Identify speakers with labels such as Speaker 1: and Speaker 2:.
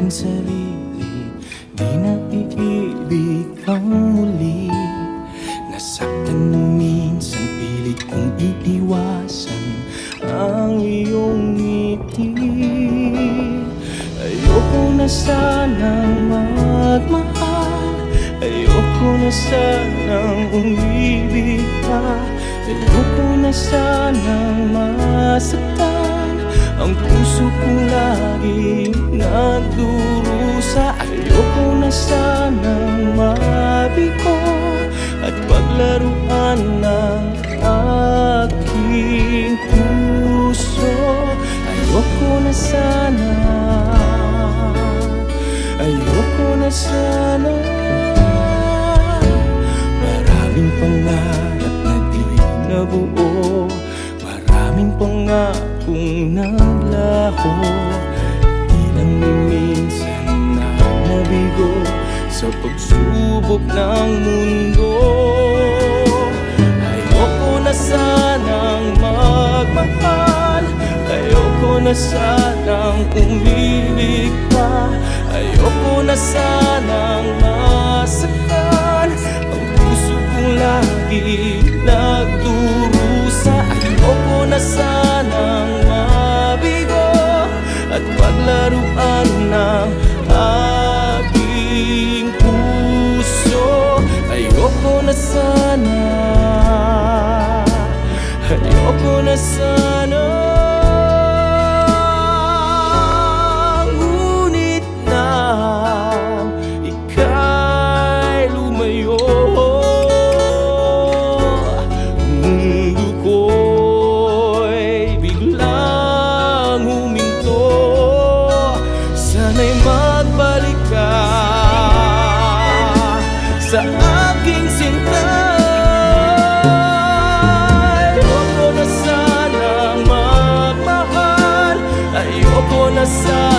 Speaker 1: aking sarili, di na iibig ang muli. Nasaktan mo minsan, pilit kong iiwasan ang iyong ngiti. Ayoko na sanang magmahal, ayoko na sanang umibig pa, ayoko na sanang masaktan ang puso kong laging nagdurusa. Ayoko na sanang mabigo at paglaruan ng aking puso. Ayoko na sana, ayoko na sana. Maraming pangarap na di nabuo, maraming pangakong naglaho, di lang minsan na nabigo sa pagsubok ng mundo. Ayoko na sanang magmahal, ayoko na sanang umibig pa, ayoko na sanang masaktan ang puso kong lagi nagdurusa. Ayoko na sanang mabigo at paglaruan ng aking puso. Ayoko na sana, ayoko na sana. Ngunit na ika'y lumayo, mundo ko'y biglang huminto. Sana'y magbalik ka sa aking sinta. Ayoko na sanang magmahal, ayoko na sana